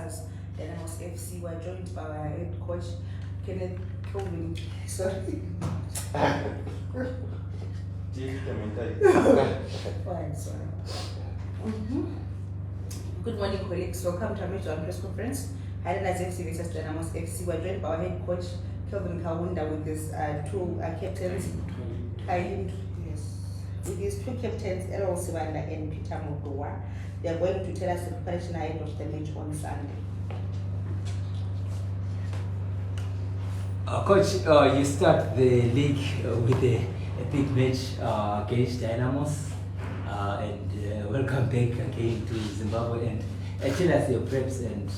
as Dynamos FC. We're joined by our head coach, Kenneth Kelvin. Sorry. Fine, sorry. Good morning, colleagues. Welcome to our press conference. Highlanders FC versus Dynamos FC. We're joined by our head coach, Kelvin Kaindu, with his two captains. Yes. With his two captains, Ariel and Peter Mokowa. They are going to tell us the preparation ahead of the match on Sunday. Coach, you start the league with a big match against Dynamos, and welcome back again to Zimbabwe. And tell us your preps and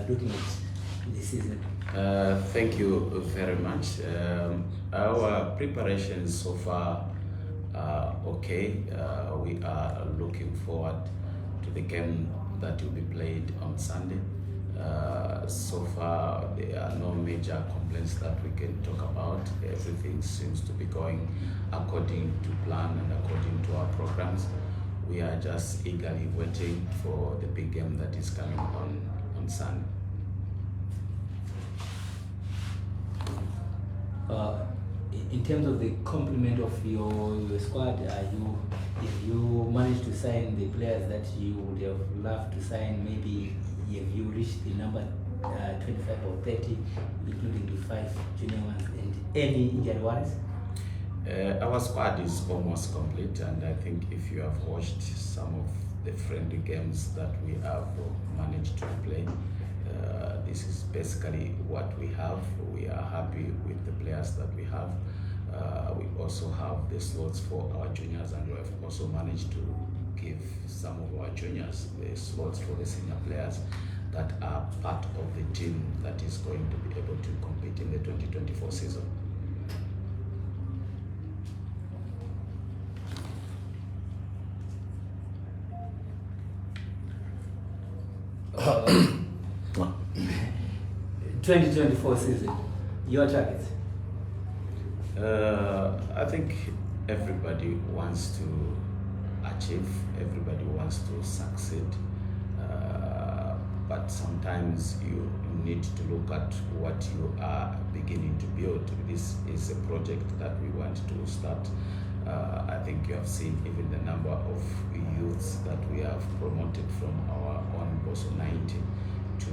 looking at the season. Thank you very much. Our preparations so far are okay. We are looking forward to the game that will be played on Sunday. So far, there are no major complaints that we can talk about. Everything seems to be going according to plan and according to our programs. We are just eagerly waiting for the big game that is coming on Sunday. In terms of the complement of your squad, if you managed to sign the players that you would have loved to sign, maybe have you reached the number 25 or 30, including the 5 junior ones, and any injured ones? Our squad is almost complete, and I think if you have watched some of the friendly games that we have managed to play, this is basically what we have. We are happy with the players that we have. We also have the slots for our juniors, and we have also managed to give some of our juniors the slots for the senior players that are part of the team that is going to be able to compete in the 2024 season. Uh, 2024 season, your targets? I think everybody wants to achieve, everybody wants to succeed, but sometimes you need to look at what you are beginning to build. This is a project that we want to start. I think you have seen even the number of youths that we have promoted from our own Boso 90 to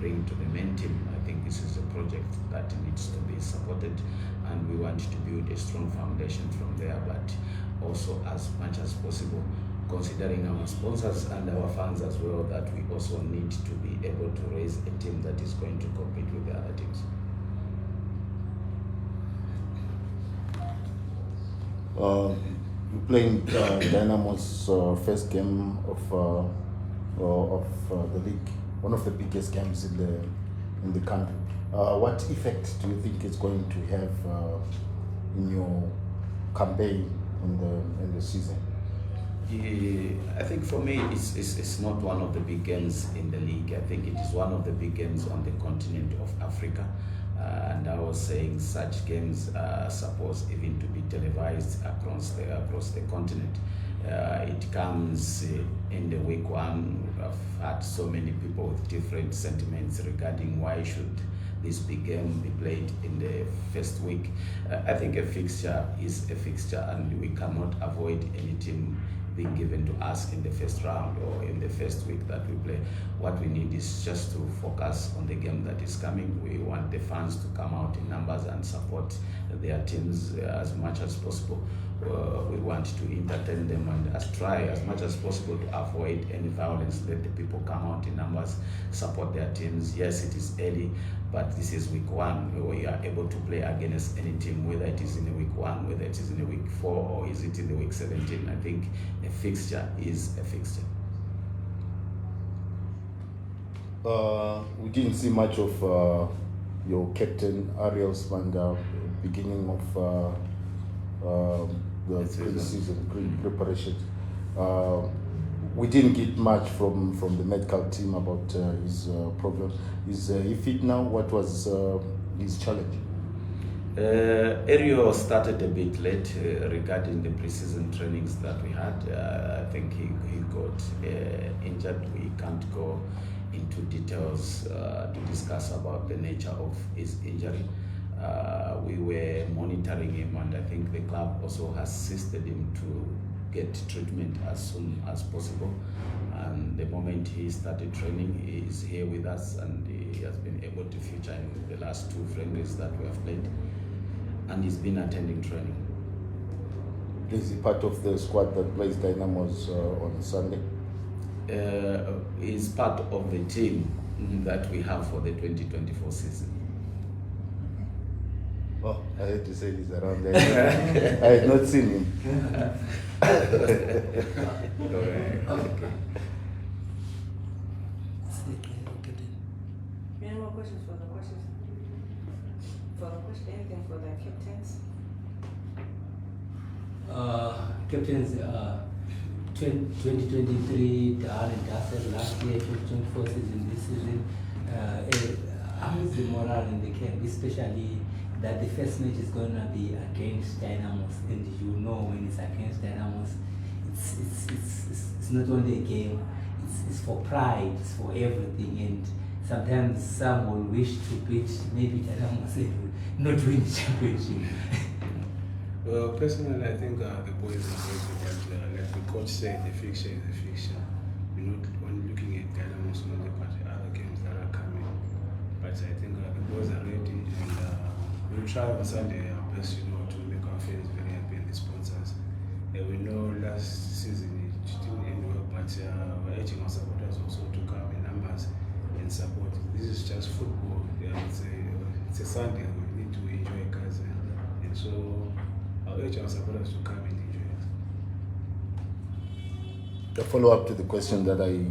bring to the main team. I think this is a project that needs to be supported, and we want to build a strong foundation from there, but also as much as possible considering our sponsors and our fans as well, that we also need to be able to raise a team that is going to compete with the other teams. You're playing Dynamos' first game of the league, one of the biggest games in the country. What effect do you think it's going to have in your campaign in the season? I think for me, it's not one of the big games in the league. I think it is one of the big games on the continent of Africa. And I was saying such games are supposed even to be televised across the continent. It comes in the week one. I've had so many people with different sentiments regarding why should this big game be played in the first week. I think a fixture is a fixture, and we cannot avoid any team being given to us in the first round or in the first week that we play. What we need is just to focus on the game that is coming. We want the fans to come out in numbers and support their teams as much as possible. We want to entertain them and try as much as possible to avoid any violence. Let the people come out in numbers, support their teams. Yes, it is early, but this is week one. We are able to play against any team, whether it is in the week one, whether it is in the week 4, or is it in the week 17. I think a fixture is a fixture. We didn't see much of your captain Ariel beginning of the pre-season preparation. We didn't get much from the medical team about his problem. Is he fit now? What was his challenge? Ariel started a bit late regarding the pre-season trainings that we had. I think he got injured. We can't go into detail details to discuss about the nature of his injury. We were monitoring him, and I think the club also assisted him to get treatment as soon as possible. And the moment he started training, he is here with us, and he has been able to feature in the last 2 friendlies that we have played, and he's been attending training. Is he part of the squad that plays Dynamos on Sunday? He's part of the team that we have for the 2024 season. Oh, I had to say he's around there. I had not seen him. Okay. Any more questions for the coaches? Anything for the captains? Captains, 2023, the Highlanders last year, 2024 season, this season. How is the morale in the camp, especially that the first match is going to be against Dynamos, and you know when it's against Dynamos, it's not only a game, it's for pride, it's for everything, and sometimes some will wish to beat maybe Dynamos and not win the championship. Well, personally, I think the boys are great, but like the coach said, the fixture is the fixture. We're not only looking at Dynamos only, but other games that are coming. But I think the boys are ready, and we'll try on Sunday our best, to make our fans very happy and the sponsors. We know last season it didn't end well, but we're urging our supporters also to come in numbers and support. This is just football. It's a Sunday. We need to enjoy, guys, and so I'll urge our supporters to come and enjoy it. A follow-up to the question that I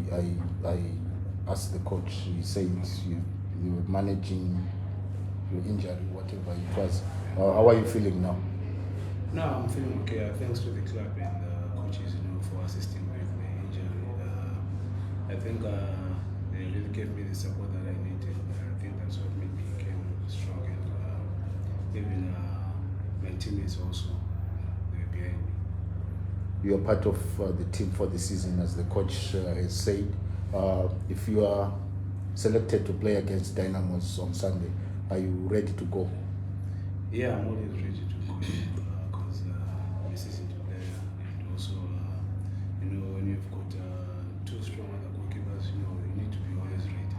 asked the coach. He said you were managing your injury, whatever it was. How are you feeling now? No, I'm feeling okay. Thanks to the club and the coaches, for assisting with the injury. I think they really gave me the support that I needed. I think that's what made me become strong, and even my teammates also, they were behind me. You are part of the team for the season, as the coach has said. If you are selected to play against Dynamos on Sunday, are you ready to go? Yeah, I'm always ready to go because this is into player, and also, when you've got 2 strong other goalkeepers, you need to be always ready.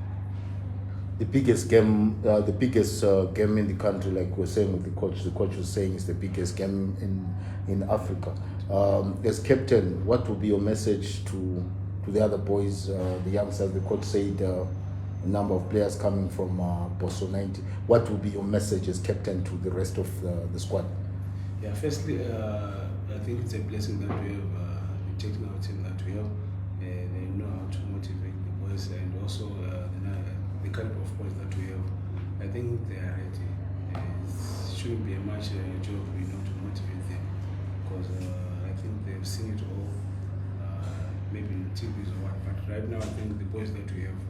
The biggest game in the country, like we're saying with the coach was saying, is the biggest game in Africa. As captain, what will be your message to the other boys, the youngsters? The coach said a number of players coming from Boso 90. What will be your message as captain to the rest of the squad? Yeah, firstly, I think it's a blessing that we have the technical team that we have. They know how to motivate the boys, and also the caliber of boys that we have. I think they are ready. It shouldn't be a much job, to motivate them, because I think they've seen it all, maybe in TVs or what. But right now, I think the boys that we have,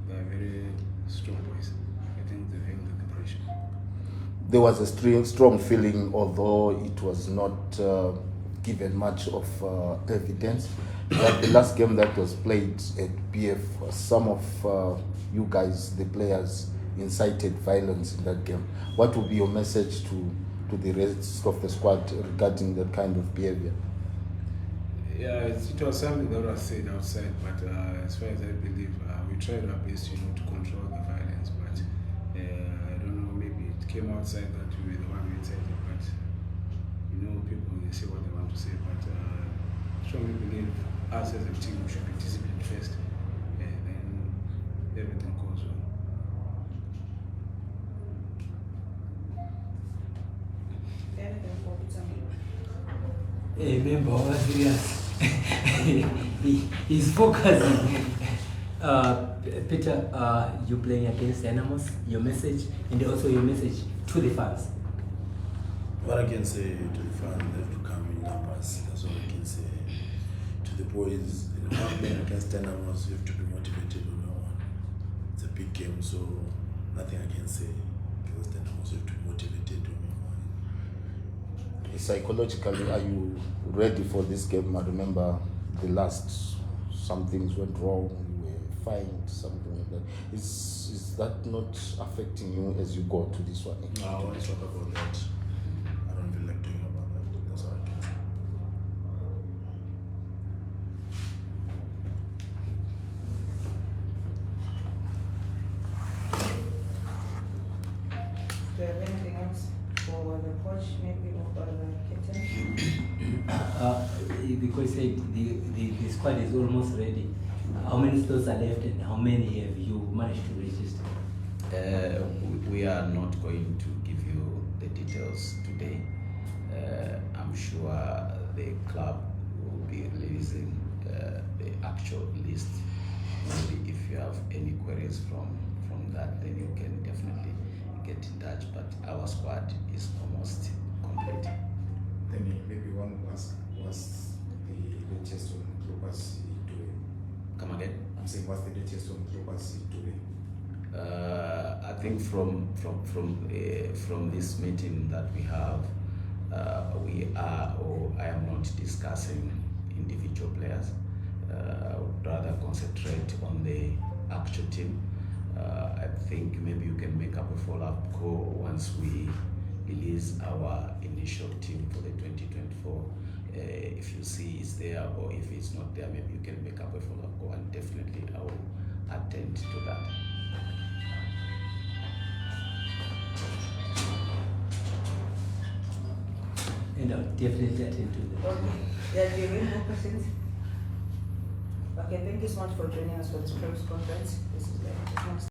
they are very strong boys. I think they've handled the pressure. There was a strong feeling, although it was not given much of evidence, that the last game that was played at BF, some of you guys, the players, incited violence in that game. What would be your message to the rest of the squad regarding that kind of behavior? Yeah, it was something that was said outside, but as far as I believe, we tried our best, to control the violence. But I don't know, maybe it came outside that we were the one who incited. But people, they say what they want to say. But I strongly believe us as a team should be disciplined first, and then everything goes well. Anything for Peter? Remember, how serious he's focusing. Peter, you playing against Dynamos, your message, and also your message to the fans. What I can say to the fans, they have to come in numbers. That's what I can say. To the boys, one playing against Dynamos, you have to be motivated on that one. It's a big game, so nothing I can say. Because Dynamos, you have to be motivated on that one. Psychologically, are you ready for this game? I remember the last, some things went wrong, you were fined, something like that. Is that not affecting you as you go to this one? No, I want to talk about that. I don't feel like talking about that. That's all I can say. Do you have anything else for the coach, maybe, or for the captain? Because the squad is almost ready. How many slots are left and how many have you managed to register? We are not going to give you the details today. I'm sure the club will be releasing the actual list. Maybe if you have any queries from that, then you can definitely get in touch. But our squad is almost complete. Then maybe one was the latest on Clopas doing. Come again? I'm saying what's the latest on Clopas doing? I think from this meeting that we have, I am not discussing individual players. I would rather concentrate on the actual team. I think maybe you can make up a follow-up call once we release our initial team for the 2024. If you see it's there, or if it's not there, maybe you can make up a follow-up call, and definitely I will attend to that. And I'll definitely attend to that. Okay. Yeah, do you have any more questions? Okay, thank you so much for joining us for this press conference. This is the